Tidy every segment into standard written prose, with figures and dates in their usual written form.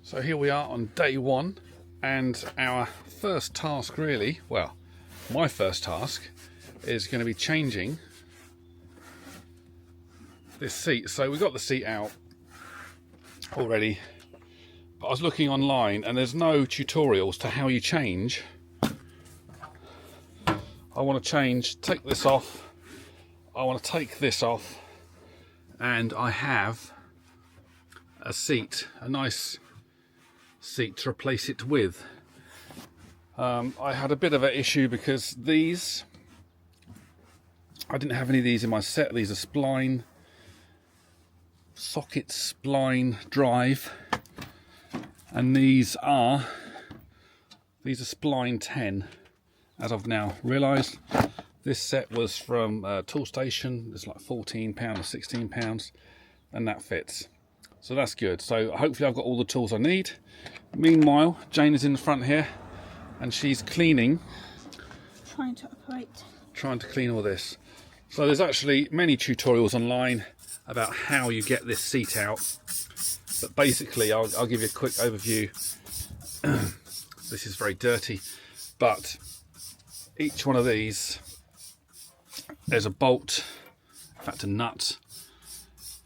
So here we are on day one, and our first task really, well, my first task is going to be changing this seat. So we got the seat out already, but I was looking online and there's no tutorials to how you change. I want to take this off, I want to take this off, and I have a seat, a nice seat to replace it with. I had a bit of an issue because I didn't have any of these in my set. These are spline socket spline drive, and these are spline 10, as I've now realised. This set was from Toolstation. It's like £14 or £16, and that fits. So that's good. So hopefully I've got all the tools I need. Meanwhile, Jane is in the front here and she's cleaning. Trying to clean all this. So there's actually many tutorials online about how you get this seat out. But basically, I'll give you a quick overview. This is very dirty, but each one of these, there's a bolt, in fact a nut,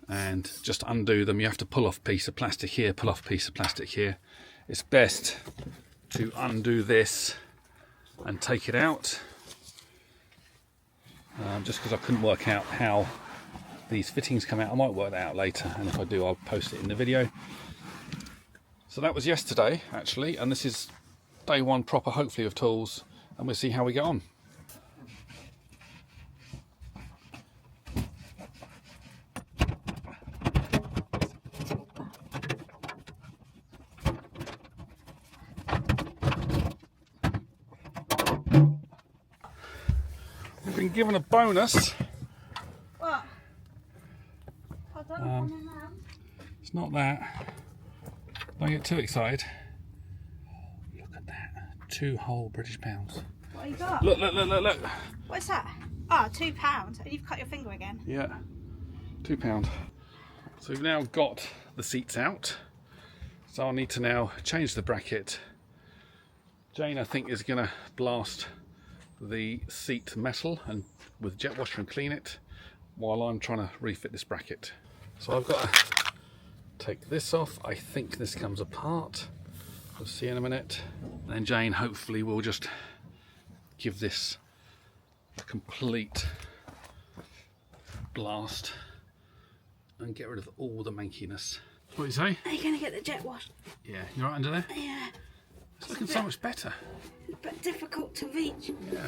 and just undo them you have to pull off a piece of plastic here, pull off a piece of plastic here. It's best to undo this and take it out, just because I couldn't work out how these fittings come out. I might work that out later, and if I do I'll post it in the video. So that was yesterday actually, and this is day one proper, hopefully, of tools, and we'll see how we get on. We've been given a bonus. What? I don't want to know. It's not that. Don't get too excited. Look at that. 2 whole British pounds. What have you got? Look. What's that? Oh, £2. And you've cut your finger again. Yeah, £2. So we've now got the seats out. So I need to now change the bracket. Jane, I think, is going to blast the seat metal and with jet washer and clean it while I'm trying to refit this bracket. So I've got to take this off. I think this comes apart. We'll see in a minute. And then Jane hopefully will just give this a complete blast and get rid of all the mankiness. What do you say? Are you going to get the jet wash? Yeah, you're right under there? Yeah. It's looking so much better. But difficult to reach. Yeah.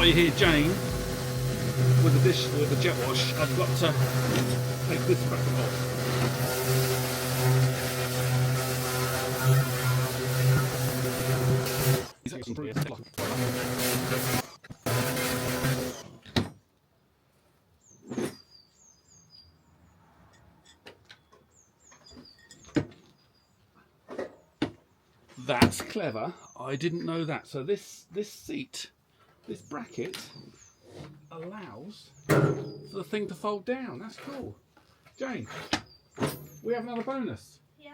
You hear Jane with the jet wash. I've got to take this bracket off. That's clever. I didn't know that. So this seat, this bracket, allows for the thing to fold down. That's cool. Jane, we have another bonus. Yeah?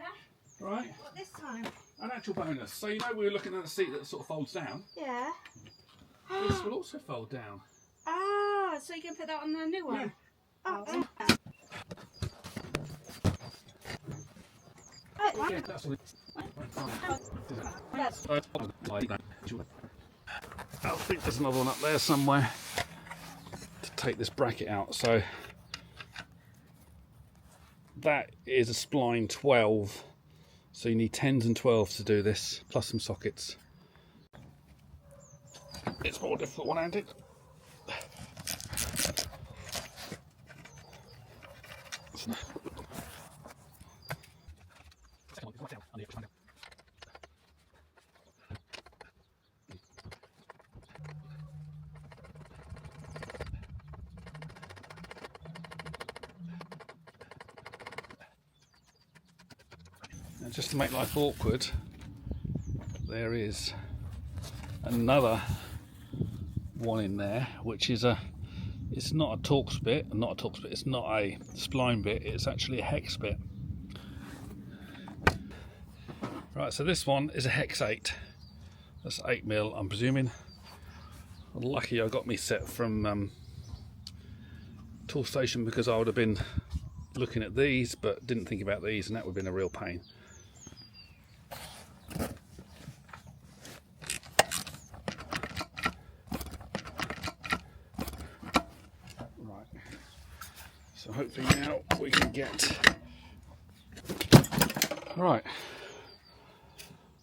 Right? What this time? An actual bonus. So you know we were looking at a seat that sort of folds down. Yeah. This will also fold down. Ah, so you can put that on the new one? Yeah. Oh, Yeah, that's all it. I think there's another one up there somewhere to take this bracket out. So that is a spline 12 So you need 10s and 12s to do this, plus some sockets. It's more difficult one-handed. And just to make life awkward, there is another one in there, which is it's not a Torx bit, it's not a spline bit, it's actually a hex bit. Right, so this one is a hex 8. That's 8mm, I'm presuming. Lucky I got me set from Toolstation, because I would have been looking at these but didn't think about these, and that would have been a real pain. Right, so hopefully now we can get right.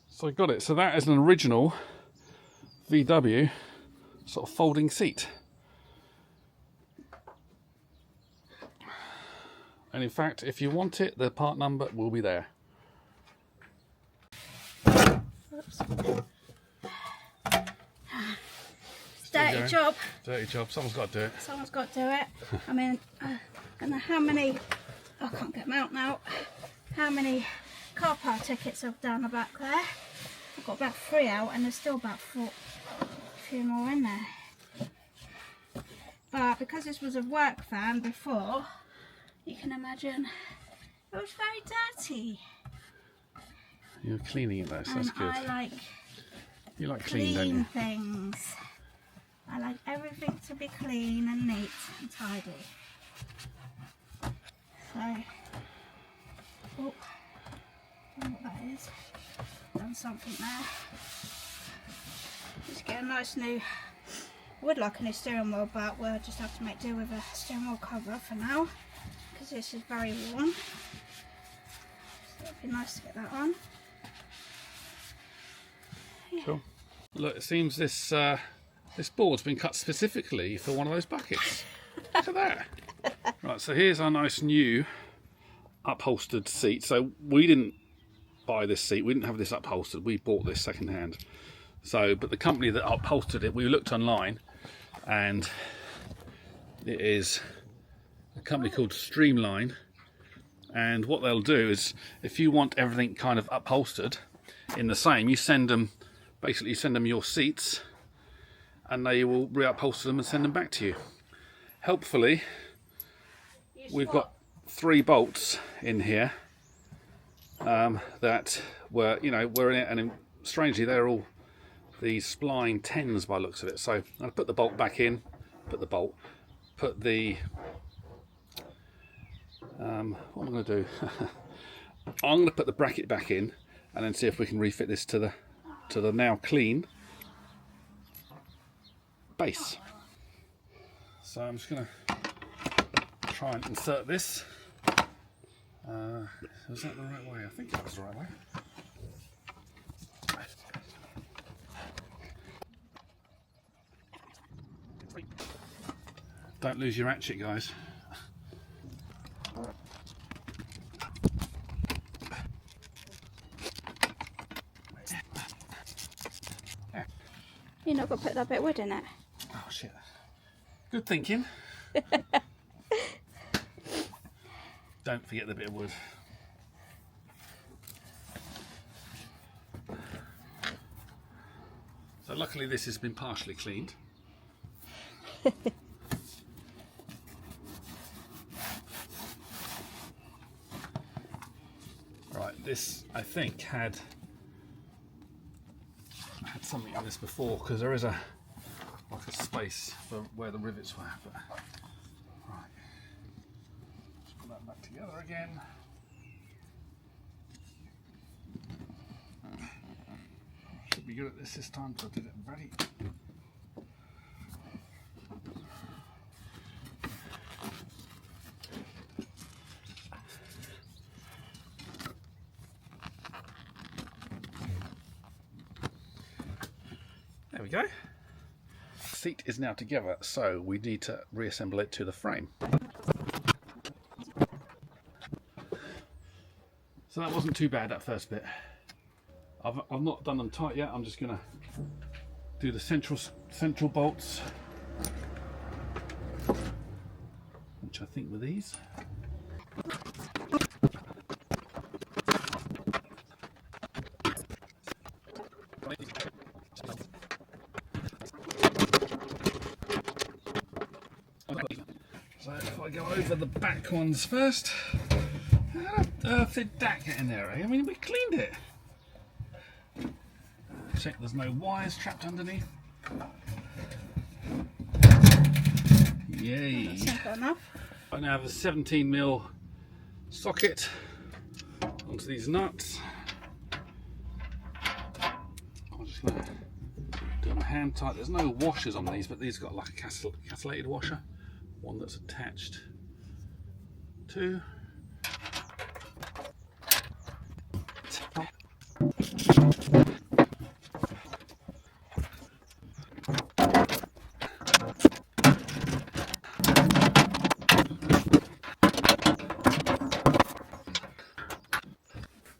So I got it. So that is an original VW sort of folding seat. And in fact, if you want it, the part number will be there. Oops. Dirty job. Dirty job. Someone's got to do it. Someone's got to do it. I mean, I don't know how many, I can't get them out now, how many car park tickets I've done back there. I've got about 3 out, and there's still about a few more in there. But because this was a work van before, you can imagine it was very dirty. You're cleaning it though, so And that's good. I like You like clean, don't clean you? things. I like everything to be clean and neat and tidy. So, oh, I don't know what that is. Done something there. Just get a nice new, I would like a new steering wheel, but we'll just have to make do with a steering wheel cover for now, because this is very worn. So it'd be nice to get that on. Yeah. Cool. Look, it seems this this board's been cut specifically for one of those buckets. Look at that. Right, so here's our nice new upholstered seat. So we didn't buy this seat, we didn't have this upholstered, we bought this second hand. So, but the company that upholstered it, we looked online, and it is a company called Streamline. And what they'll do is, if you want everything kind of upholstered in the same, you send them, basically you send them your seats, and they will reupholster them and send them back to you. Helpfully, we've got 3 bolts in here that were in it, and strangely they're all these spline 10s by the looks of it. So I'll put the bolt back in, put the what am I going to do? I'm going to put the bracket back in and then see if we can refit this to the now clean base. So I'm just going to try and insert this. Was that the right way? I think that was the right way. Don't lose your ratchet, guys. You're not going to put that bit of wood in it? Oh shit. Good thinking. Don't forget the bit of wood. So luckily this has been partially cleaned. Right, this I think had something on this before, because there is a space for where the rivets were. But right, let's put that back together again. Should be good at this time, because I did it very. go. Seat is now together, so we need to reassemble it to the frame. So that wasn't too bad, that first bit. I've not done them tight yet. I'm just going to do the central bolts, which I think were these. So if I go over the back ones first, how on earth did that get in there, eh? I mean, we cleaned it. Check there's no wires trapped underneath. Yay! That's simple enough. I now have a 17mm socket onto these nuts. I'm just going to do them hand tight. There's no washers on these, but these got like a castellated washer, one that's attached to.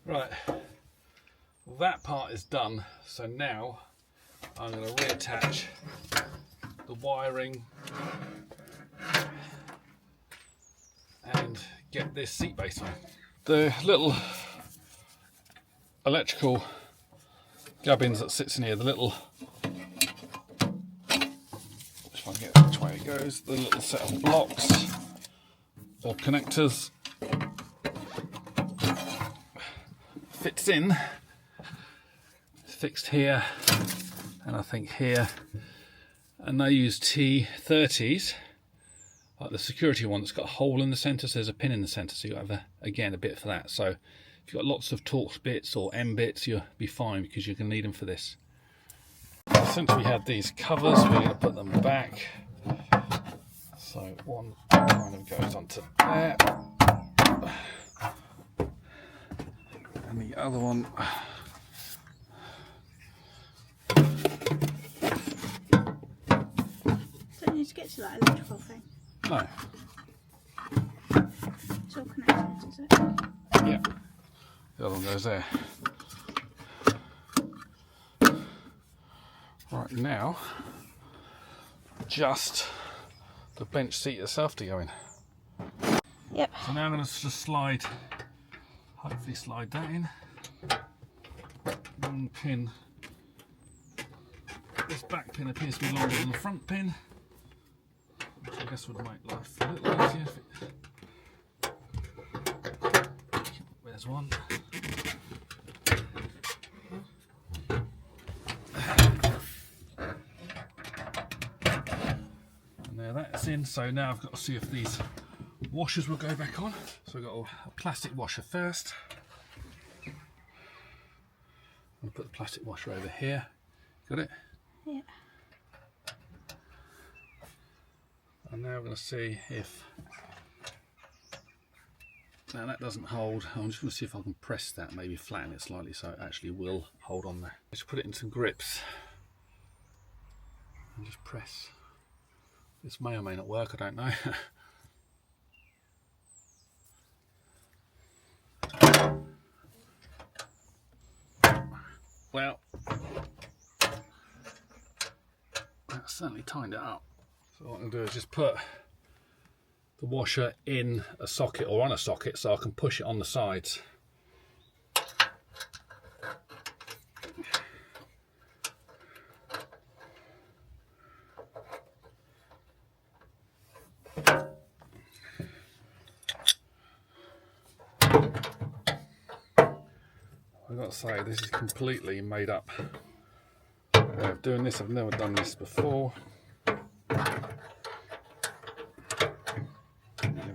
Right, well, that part is done, so now I'm going to reattach the wiring and get this seat base on. The little electrical gubbins that sits in here, the little, if I get which way it goes, the little set of blocks or connectors fits in, fixed here and I think here, and they use T30s, like the security one that's got a hole in the centre, so there's a pin in the centre, so you have again a bit for that. So if you've got lots of Torx bits or M bits, you'll be fine because you're going to need them for this. Since we had these covers, we're going to put them back. So one kind of goes onto there, and the other one Don't you need to get to that electrical thing? no. It's all connected, is it? Yeah. The other one goes there. Right, now just the bench seat itself to go in. Yep. So now I'm going to just slide, hopefully slide that in. One pin. This back pin appears to be longer than the front pin, which I guess would make life a little easier. There's one. And there that's in, so now I've got to see if these washers will go back on. So I've got a plastic washer first. I'll put the plastic washer over here. Got it? Yeah. And now we're going to see if, now that doesn't hold. I'm just going to see if I can press that, maybe flatten it slightly so it actually will hold on there. Just put it in some grips and just press. This may or may not work, I don't know. Well, that certainly tightened it up. So what I'm going to do is just put the washer in a socket or on a socket so I can push it on the sides. I've got to say, this is completely made up way of doing this. I've never done this before. Never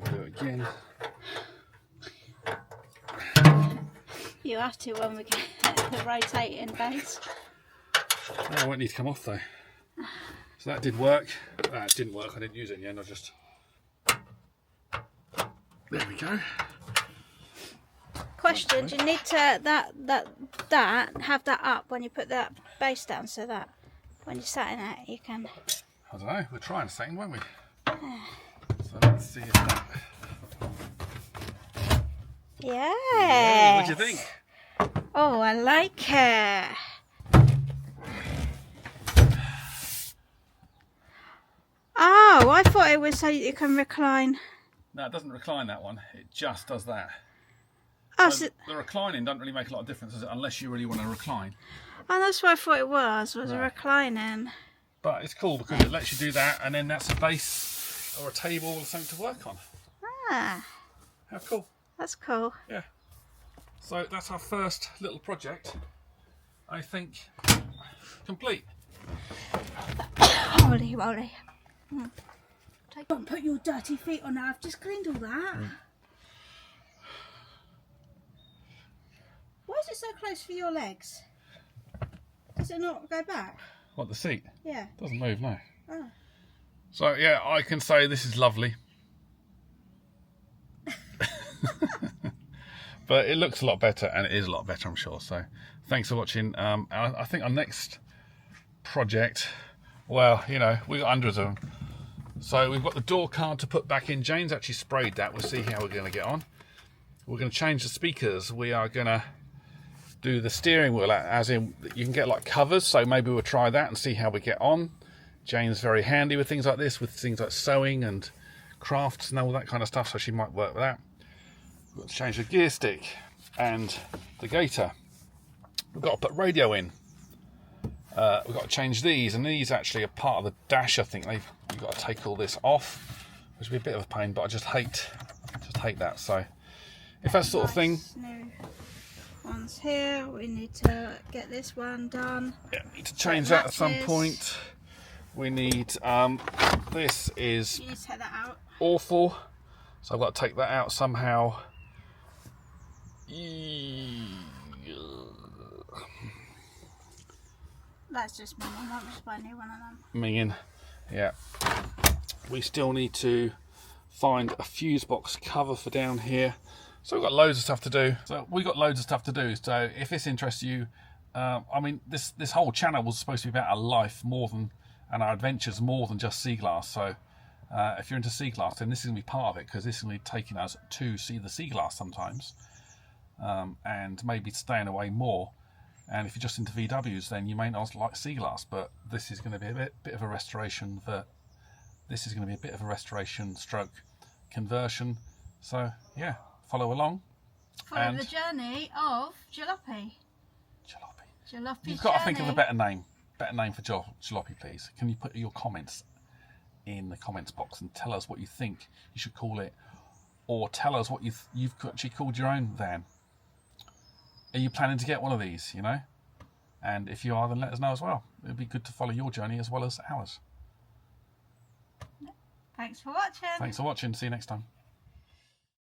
do it again. You have to when we get the rotating base. Oh, I won't need to come off though. So that did work. It didn't work, I didn't use it in the end, I just... There we go. Question, do you need to have that up when you put that base down so that when you're sat in it, you can. I don't know, we'll try in a second, won't we? So let's see if that... Yeah. What do you think? Oh, I like it. Oh, I thought it was so you can recline. No, it doesn't recline, that one. It just does that. Oh, So so, the reclining doesn't really make a lot of difference, does it? Unless you really want to recline. oh, that's what I thought it was a Right. reclining. But it's cool because it lets you do that, and then that's a base or a table or something to work on. Ah, How cool. that's cool. Yeah. So that's our first little project. I think complete. Holy moly. Don't put your dirty feet on there. I've just cleaned all that. Why is it so close for your legs? Does it not go back? What, the seat? Yeah. Doesn't move, no. Oh. So yeah, I can say this is lovely. But it looks a lot better, and it is a lot better, I'm sure. So thanks for watching. I think our next project, well, you know, we've got hundreds of them. So we've got the door card to put back in. Jane's actually sprayed that. We'll see how we're going to get on. We're going to change the speakers. We are going to do the steering wheel, as in you can get like covers. So maybe we'll try that and see how we get on. Jane's very handy with things like this, with things like sewing and crafts and all that kind of stuff. So she might work with that. We've got to change the gear stick and the gaiter. We've got to put radio in. We've got to change these, and these actually are part of the dash. I think you've got to take all this off, which would be a bit of a pain, but I just hate that. So if that sort of thing, New ones here. We need to get this one done. yeah, need to change that at some point. We need this is You need to take that out. awful, so I've got to take that out somehow. That's just my one. I'll just buy a new one of them. Minging, yeah. We still need to find a fuse box cover for down here. So we've got loads of stuff to do. So if this interests you, I mean, this whole channel was supposed to be about our life more than, and our adventures more than just sea glass. So if you're into sea glass, then this is going to be part of it, because this is going to be taking us to see the sea glass sometimes, and maybe staying away more. And if you're just into VWs, then you may not like sea glass, but this is going to be a bit of a restoration. Stroke conversion. So yeah, follow along. Follow the journey of Jalopy. Jalopy. You've got to think of a better name for Jalopy, please. Can you put your comments in the comments box and tell us what you think you should call it, or tell us what you've actually called your own van. Are you planning to get one of these, you know? And if you are, then let us know as well. It would be good to follow your journey as well as ours. Thanks for watching. Thanks for watching. See you next time.